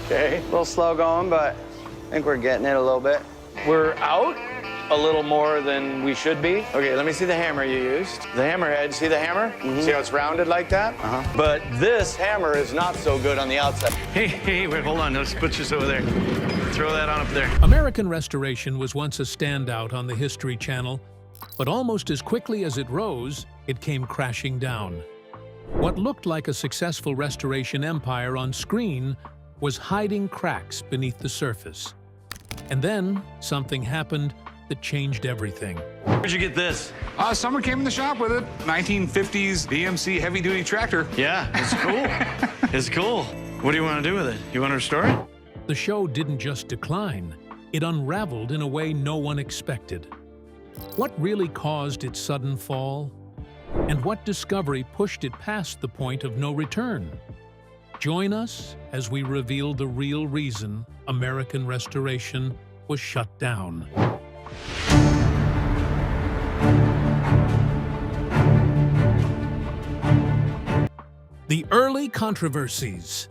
Okay. A little slow going, but I think we're getting it a little bit. We're out a little more than we should be. Okay, let me see the hammer you used. The hammerhead, see the hammer? See how it's rounded like that? But this hammer is not so good on the outside. Hey, wait, hold on. Let's put this over there. Throw that on up there. American Restoration was once a standout on the History Channel, but almost as quickly as it rose, it came crashing down. What looked like a successful restoration empire on screen was hiding cracks beneath the surface. And then something happened that changed everything. Where'd you get this? Someone came in the shop with it. 1950s VMC heavy-duty tractor. Yeah, it's cool. It's cool. What do you want to do with it? You want to restore it? The show didn't just decline, it unraveled in a way no one expected. What really caused its sudden fall? And what discovery pushed it past the point of no return? Join us as we reveal the real reason American Restoration was shut down. The early controversies.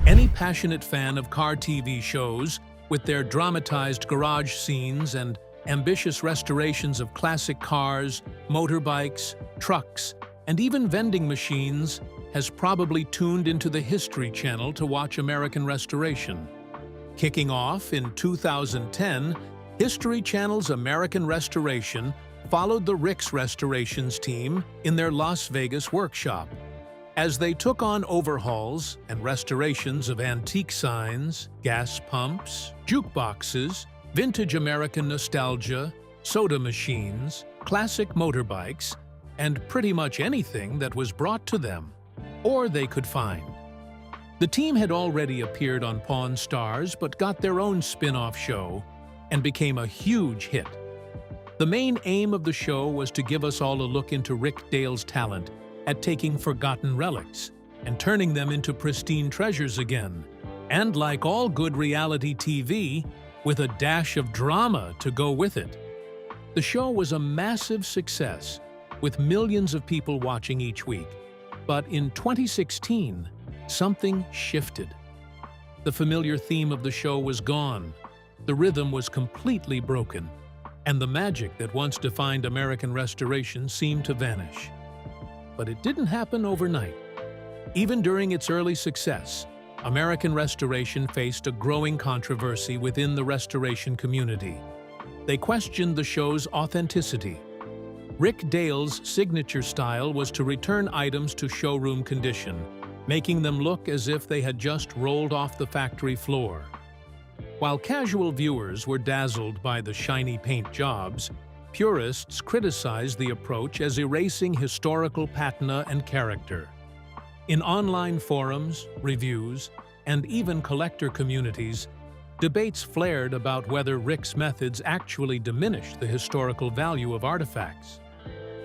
Any passionate fan of car TV shows, with their dramatized garage scenes and ambitious restorations of classic cars, motorbikes, trucks, and even vending machines, has probably tuned into the History Channel to watch American Restoration. Kicking off in 2010, History Channel's American Restoration followed the Rick's Restorations team in their Las Vegas workshop, as they took on overhauls and restorations of antique signs, gas pumps, jukeboxes, vintage American nostalgia, soda machines, classic motorbikes, and pretty much anything that was brought to them, or they could find. The team had already appeared on Pawn Stars but got their own spin-off show and became a huge hit. The main aim of the show was to give us all a look into Rick Dale's talent at taking forgotten relics and turning them into pristine treasures again, and like all good reality TV, with a dash of drama to go with it. The show was a massive success, with millions of people watching each week. But in 2016, something shifted. The familiar theme of the show was gone, the rhythm was completely broken, and the magic that once defined American Restoration seemed to vanish. But it didn't happen overnight. Even during its early success, American Restoration faced a growing controversy within the restoration community. They questioned the show's authenticity. Rick Dale's signature style was to return items to showroom condition, making them look as if they had just rolled off the factory floor. While casual viewers were dazzled by the shiny paint jobs, purists criticized the approach as erasing historical patina and character. In online forums, reviews, and even collector communities, debates flared about whether Rick's methods actually diminished the historical value of artifacts.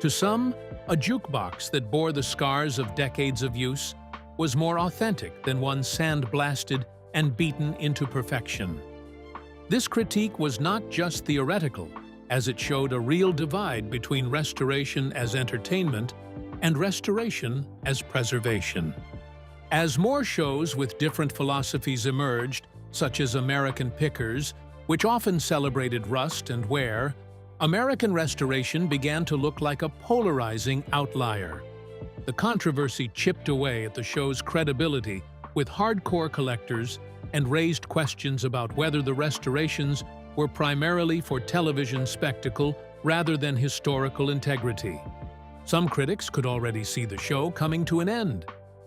To some, a jukebox that bore the scars of decades of use was more authentic than one sandblasted and beaten into perfection. This critique was not just theoretical, as it showed a real divide between restoration as entertainment and restoration as preservation. As more shows with different philosophies emerged, such as American Pickers, which often celebrated rust and wear, American Restoration began to look like a polarizing outlier. The controversy chipped away at the show's credibility with hardcore collectors and raised questions about whether the restorations were primarily for television spectacle rather than historical integrity. Some critics could already see the show coming to an end,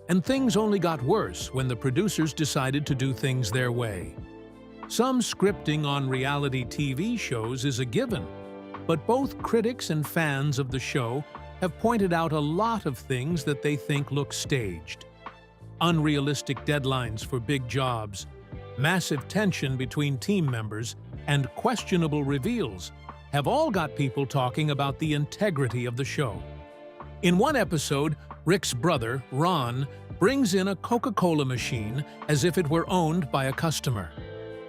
and things only got worse when the producers decided to do things their way. Some scripting on reality TV shows is a given, but both critics and fans of the show have pointed out a lot of things that they think look staged. Unrealistic deadlines for big jobs, massive tension between team members, and questionable reveals have all got people talking about the integrity of the show. In one episode, Rick's brother, Ron, brings in a Coca-Cola machine as if it were owned by a customer.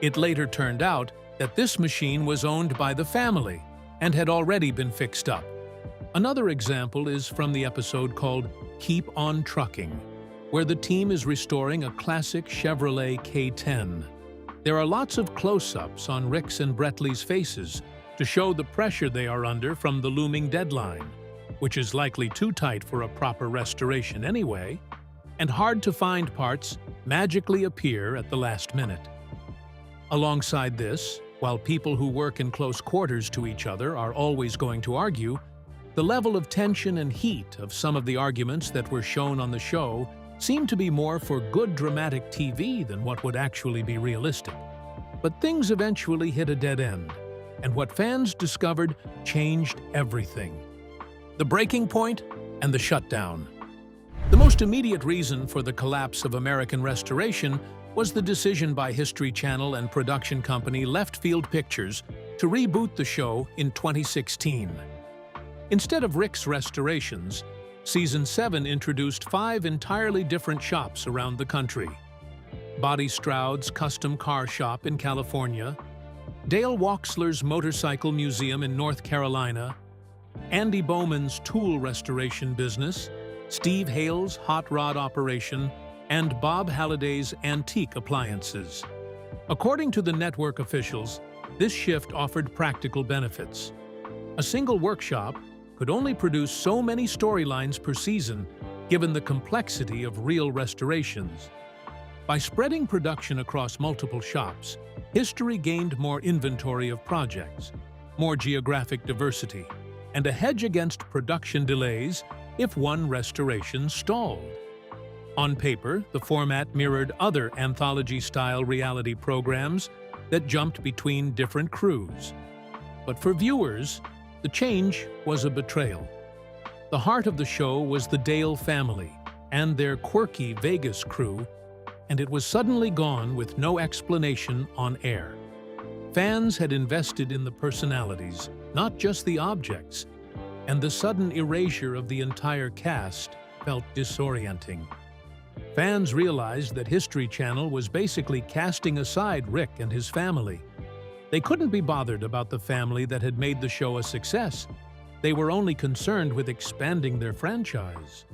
It later turned out that this machine was owned by the family and had already been fixed up. Another example is from the episode called Keep on Trucking. where the team is restoring a classic Chevrolet K10. There are lots of close-ups on Rick's and Bretley's faces to show the pressure they are under from the looming deadline, which is likely too tight for a proper restoration anyway, and hard-to-find parts magically appear at the last minute. Alongside this, while people who work in close quarters to each other are always going to argue, the level of tension and heat of some of the arguments that were shown on the show seemed to be more for good dramatic TV than what would actually be realistic. But things eventually hit a dead end, and what fans discovered changed everything. The breaking point and the shutdown. The most immediate reason for the collapse of American Restoration was the decision by History Channel and production company Left Field Pictures to reboot the show in 2016. Instead of Rick's restorations, Season 7 introduced 5 entirely different shops around the country. Body Stroud's custom car shop in California, Dale Wachsler's motorcycle museum in North Carolina, Andy Bowman's tool restoration business, Steve Hale's hot rod operation, and Bob Halliday's antique appliances. According to the network officials, this shift offered practical benefits. A single workshop could only produce so many storylines per season, given the complexity of real restorations. By spreading production across multiple shops, History gained more inventory of projects, more geographic diversity, and a hedge against production delays if one restoration stalled. On paper, the format mirrored other anthology-style reality programs that jumped between different crews. But for viewers, the change was a betrayal. The heart of the show was the Dale family and their quirky Vegas crew, and it was suddenly gone with no explanation on air. Fans had invested in the personalities, not just the objects, and the sudden erasure of the entire cast felt disorienting. Fans realized that History Channel was basically casting aside Rick and his family. They couldn't be bothered about the family that had made the show a success. They were only concerned with expanding their franchise.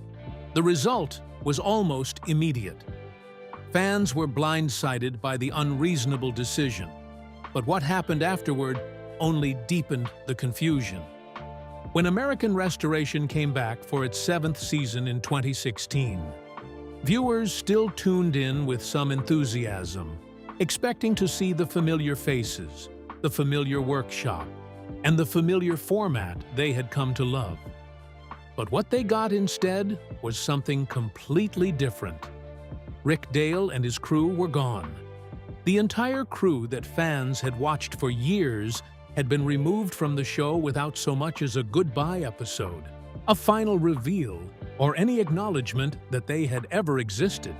The result was almost immediate. Fans were blindsided by the unreasonable decision, but what happened afterward only deepened the confusion. When American Restoration came back for its 7th season in 2016, viewers still tuned in with some enthusiasm, expecting to see the familiar faces, the familiar workshop, and the familiar format they had come to love. But what they got instead was something completely different. Rick Dale and his crew were gone. The entire crew that fans had watched for years had been removed from the show without so much as a goodbye episode, a final reveal, or any acknowledgement that they had ever existed.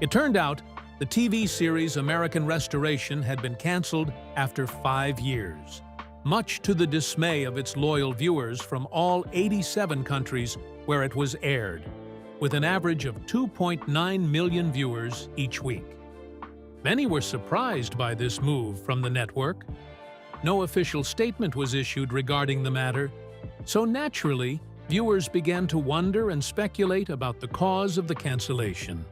It turned out the TV series American Restoration had been canceled after 5 years, much to the dismay of its loyal viewers from all 87 countries where it was aired, with an average of 2.9 million viewers each week. Many were surprised by this move from the network. No official statement was issued regarding the matter, so naturally, viewers began to wonder and speculate about the cause of the cancellation.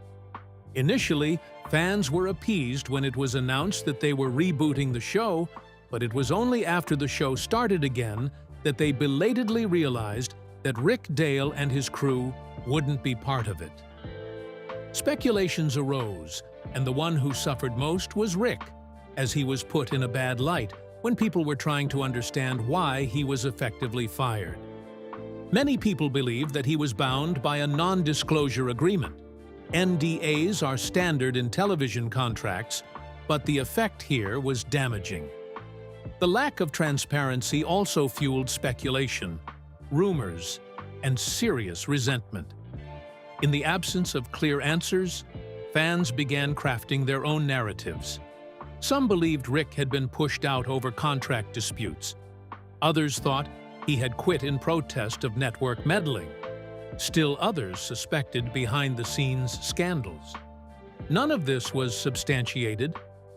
Initially, fans were appeased when it was announced that they were rebooting the show, but it was only after the show started again that they belatedly realized that Rick Dale and his crew wouldn't be part of it. Speculations arose, and the one who suffered most was Rick, as he was put in a bad light when people were trying to understand why he was effectively fired. Many people believe that he was bound by a non-disclosure agreement. NDAs are standard in television contracts, but the effect here was damaging. The lack of transparency also fueled speculation, rumors, and serious resentment. In the absence of clear answers, fans began crafting their own narratives. Some believed Rick had been pushed out over contract disputes. Others thought he had quit in protest of network meddling. Still others suspected behind-the-scenes scandals. None of this was substantiated,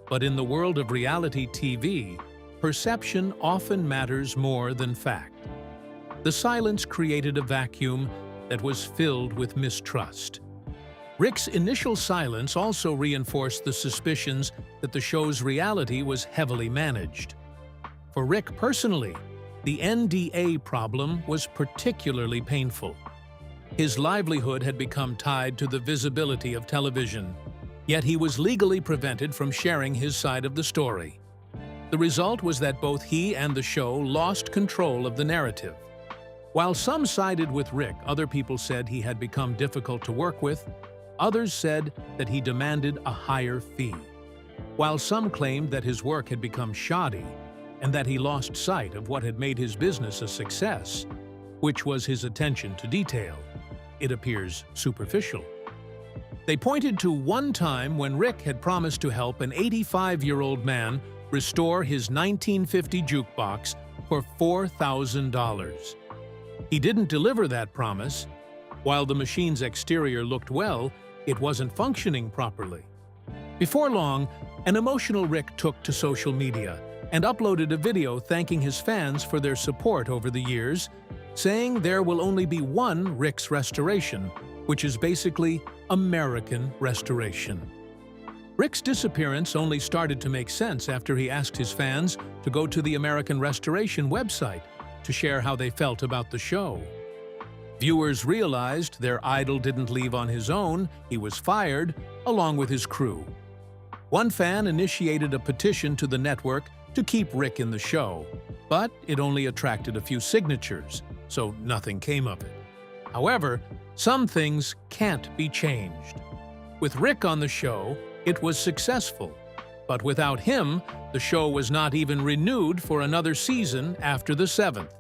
but in the world of reality TV, perception often matters more than fact. The silence created a vacuum that was filled with mistrust. Rick's initial silence also reinforced the suspicions that the show's reality was heavily managed. For Rick personally, the NDA problem was particularly painful. His livelihood had become tied to the visibility of television, yet he was legally prevented from sharing his side of the story. The result was that both he and the show lost control of the narrative. While some sided with Rick, other people said he had become difficult to work with. Others said that he demanded a higher fee. While some claimed that his work had become shoddy and that he lost sight of what had made his business a success, which was his attention to detail. It appears superficial. They pointed to one time when Rick had promised to help an 85-year-old man restore his 1950 jukebox for $4,000. He didn't deliver that promise. While the machine's exterior looked well, it wasn't functioning properly. Before long, an emotional Rick took to social media and uploaded a video thanking his fans for their support over the years, saying there will only be one Rick's Restoration, which is basically American Restoration. Rick's disappearance only started to make sense after he asked his fans to go to the American Restoration website to share how they felt about the show. Viewers realized their idol didn't leave on his own, he was fired, along with his crew. One fan initiated a petition to the network to keep Rick in the show, but it only attracted a few signatures, so nothing came of it. However, some things can't be changed. With Rick on the show, it was successful, but without him, the show was not even renewed for another season after the 7th.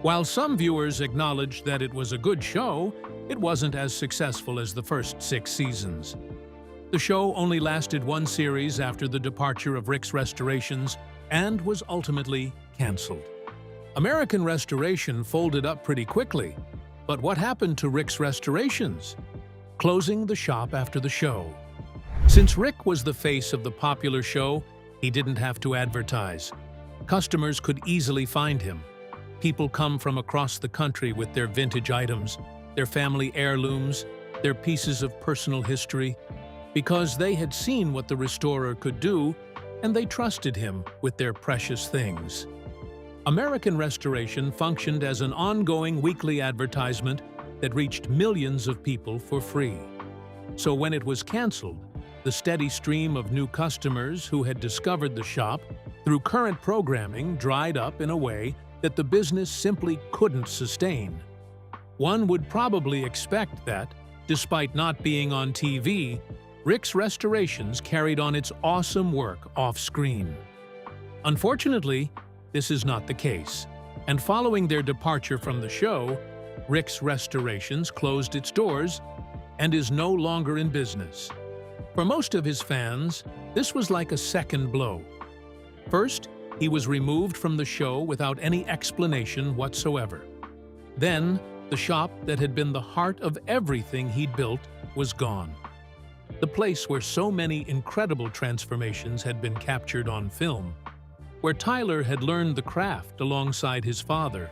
While some viewers acknowledged that it was a good show, it wasn't as successful as the first 6 seasons. The show only lasted one series after the departure of Rick's Restorations and was ultimately canceled. American Restoration folded up pretty quickly, but what happened to Rick's Restorations? Closing the shop after the show. Since Rick was the face of the popular show, he didn't have to advertise. Customers could easily find him. People come from across the country with their vintage items, their family heirlooms, their pieces of personal history, because they had seen what the restorer could do, and they trusted him with their precious things. American Restoration functioned as an ongoing weekly advertisement that reached millions of people for free. So when it was canceled, the steady stream of new customers who had discovered the shop through current programming dried up in a way that the business simply couldn't sustain. One would probably expect that, despite not being on TV, Rick's Restorations carried on its awesome work off-screen. Unfortunately, this is not the case, and following their departure from the show, Rick's Restorations closed its doors and is no longer in business. For most of his fans, this was like a second blow. First, he was removed from the show without any explanation whatsoever. Then, the shop that had been the heart of everything he'd built was gone. The place where so many incredible transformations had been captured on film, where Tyler had learned the craft alongside his father,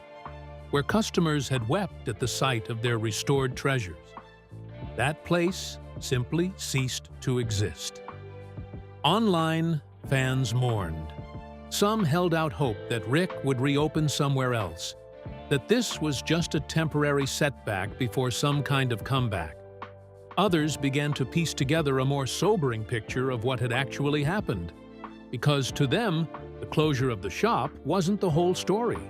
where customers had wept at the sight of their restored treasures. That place simply ceased to exist. Online, fans mourned. Some held out hope that Rick would reopen somewhere else, that this was just a temporary setback before some kind of comeback. Others began to piece together a more sobering picture of what had actually happened, because to them, the closure of the shop wasn't the whole story.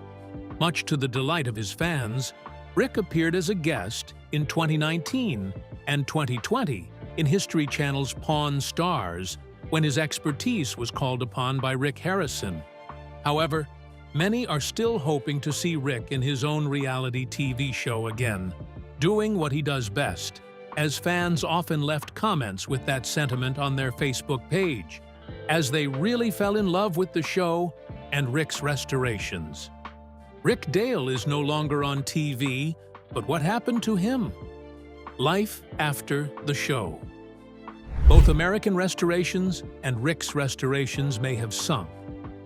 Much to the delight of his fans, Rick appeared as a guest in 2019 and 2020 in History Channel's Pawn Stars, when his expertise was called upon by Rick Harrison. However, many are still hoping to see Rick in his own reality TV show again, doing what he does best, as fans often left comments with that sentiment on their Facebook page, as they really fell in love with the show and Rick's Restorations. Rick Dale is no longer on TV, but what happened to him? Life after the show. Both American Restorations and Rick's Restorations may have sunk,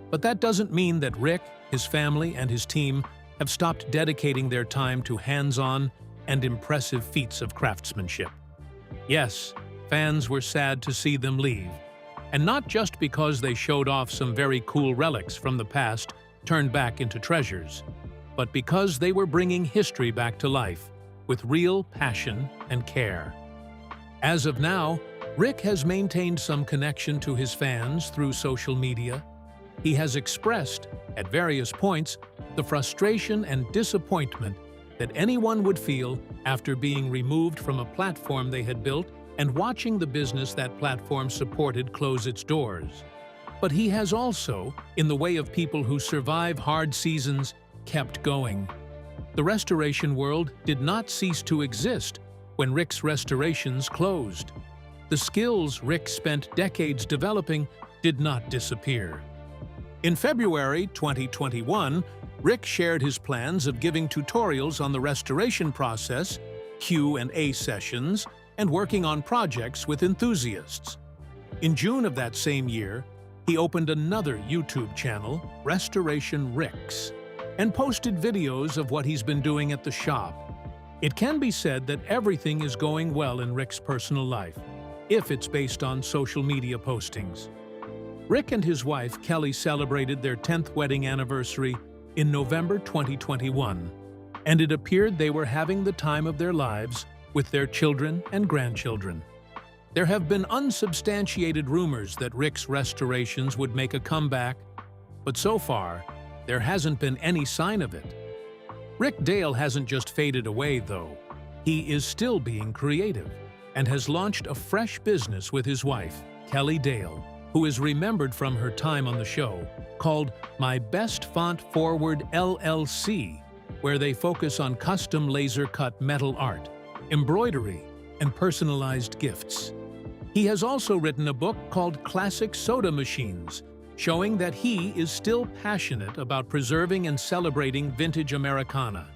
but that doesn't mean that Rick, his family, and his team have stopped dedicating their time to hands-on and impressive feats of craftsmanship. Yes, fans were sad to see them leave. And not just because they showed off some very cool relics from the past turned back into treasures, but because they were bringing history back to life with real passion and care. As of now, Rick has maintained some connection to his fans through social media. He has expressed, at various points, the frustration and disappointment that anyone would feel after being removed from a platform they had built and watching the business that platform supported close its doors. But he has also, in the way of people who survive hard seasons, kept going. The restoration world did not cease to exist when Rick's restorations closed. The skills Rick spent decades developing did not disappear. In February 2021, Rick shared his plans of giving tutorials on the restoration process, Q&A sessions, and working on projects with enthusiasts. In June of that same year, he opened another YouTube channel, Restoration Ricks, and posted videos of what he's been doing at the shop. It can be said that everything is going well in Rick's personal life, if it's based on social media postings. Rick and his wife, Kelly, celebrated their 10th wedding anniversary in November 2021, and it appeared they were having the time of their lives with their children and grandchildren. There have been unsubstantiated rumors that Rick's restorations would make a comeback, but so far, there hasn't been any sign of it. Rick Dale hasn't just faded away, though. He is still being creative and has launched a fresh business with his wife, Kelly Dale, who is remembered from her time on the show, called My Best Font Forward LLC, where they focus on custom laser-cut metal art, embroidery, and personalized gifts. He has also written a book called Classic Soda Machines, showing that he is still passionate about preserving and celebrating vintage Americana,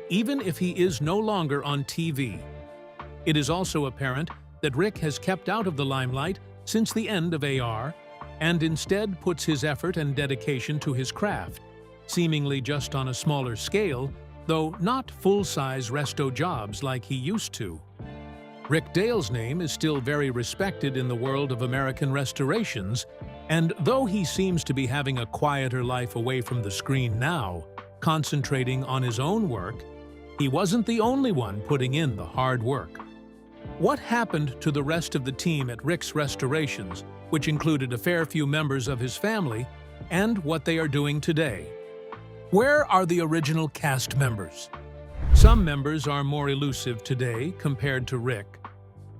even if he is no longer on TV. It is also apparent that Rick has kept out of the limelight since the end of AR, and instead puts his effort and dedication to his craft, seemingly just on a smaller scale, though not full-size resto jobs like he used to. Rick Dale's name is still very respected in the world of American restorations, and though he seems to be having a quieter life away from the screen now, concentrating on his own work, he wasn't the only one putting in the hard work. What happened to the rest of the team at Rick's Restorations, which included a fair few members of his family, and what they are doing today? Where are the original cast members? Some members are more elusive today compared to Rick,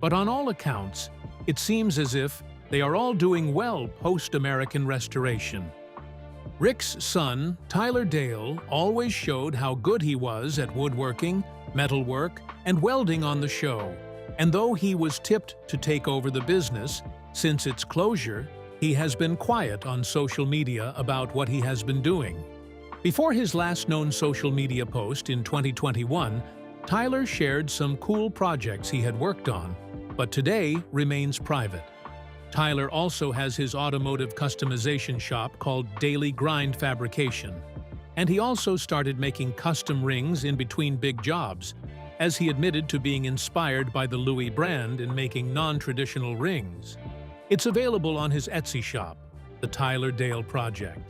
but on all accounts, it seems as if they are all doing well post-American Restoration. Rick's son, Tyler Dale, always showed how good he was at woodworking, metalwork, and welding on the show. And though he was tipped to take over the business, since its closure, he has been quiet on social media about what he has been doing. Before his last known social media post in 2021, Tyler shared some cool projects he had worked on, but today remains private. Tyler also has his automotive customization shop called Daily Grind Fabrication, and he also started making custom rings in between big jobs, as he admitted to being inspired by the Louis brand in making non-traditional rings. It's available on his Etsy shop, The Tyler Dale Project.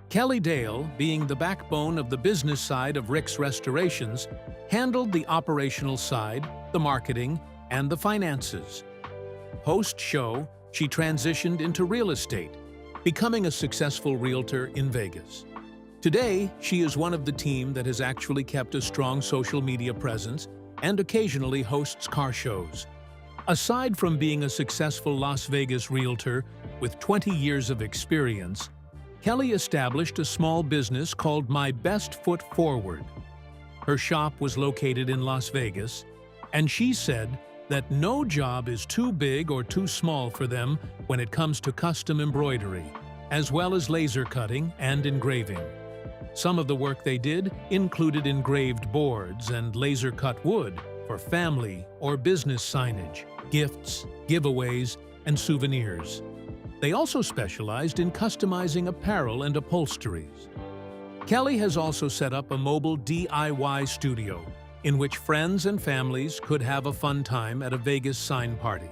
Kelly Dale, being the backbone of the business side of Rick's Restorations, handled the operational side, the marketing, and the finances. Post-show, she transitioned into real estate, becoming a successful realtor in Vegas. Today, she is one of the team that has actually kept a strong social media presence and occasionally hosts car shows. Aside from being a successful Las Vegas realtor with 20 years of experience, Kelly established a small business called My Best Foot Forward. Her shop was located in Las Vegas, and she said that no job is too big or too small for them when it comes to custom embroidery, as well as laser cutting and engraving. Some of the work they did included engraved boards and laser-cut wood for family or business signage, gifts, giveaways, and souvenirs. They also specialized in customizing apparel and upholsteries. Kelly has also set up a mobile DIY studio in which friends and families could have a fun time at a Vegas sign party.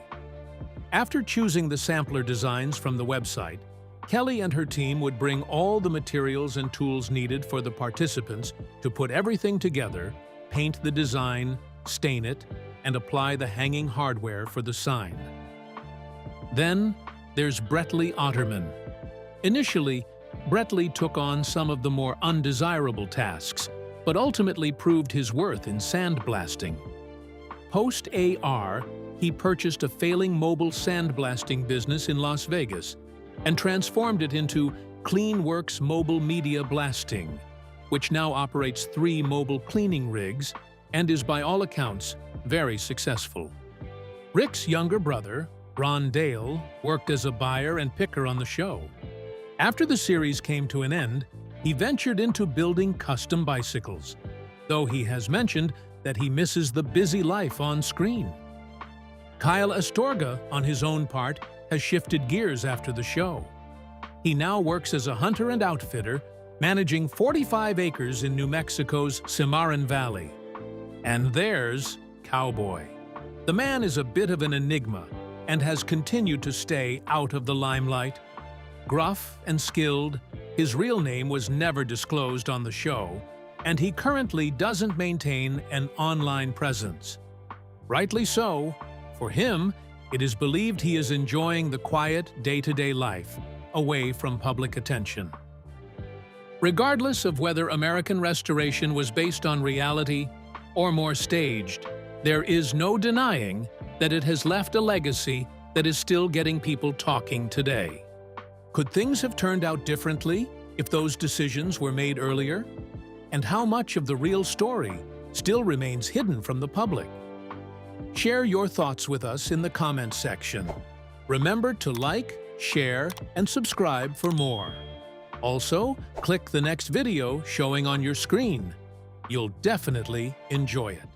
After choosing the sampler designs from the website, Kelly and her team would bring all the materials and tools needed for the participants to put everything together, paint the design, stain it, and apply the hanging hardware for the sign. Then there's Brettley Otterman. Initially, Brettley took on some of the more undesirable tasks, but ultimately proved his worth in sandblasting. Post-AR, he purchased a failing mobile sandblasting business in Las Vegas and transformed it into CleanWorks Mobile Media Blasting, which now operates 3 mobile cleaning rigs and is by all accounts very successful. Rick's younger brother, Ron Dale, worked as a buyer and picker on the show. After the series came to an end, he ventured into building custom bicycles, though he has mentioned that he misses the busy life on screen. Kyle Astorga, on his own part, has shifted gears after the show. He now works as a hunter and outfitter, managing 45 acres in New Mexico's Cimarron Valley. And there's Cowboy. The man is a bit of an enigma and has continued to stay out of the limelight. Gruff and skilled, his real name was never disclosed on the show, and he currently doesn't maintain an online presence. Rightly so. For him, it is believed he is enjoying the quiet day-to-day life, away from public attention. Regardless of whether American Restoration was based on reality or more staged, there is no denying that it has left a legacy that is still getting people talking today. Could things have turned out differently if those decisions were made earlier? And how much of the real story still remains hidden from the public? Share your thoughts with us in the comments section. Remember to like, share, and subscribe for more. Also, click the next video showing on your screen. You'll definitely enjoy it.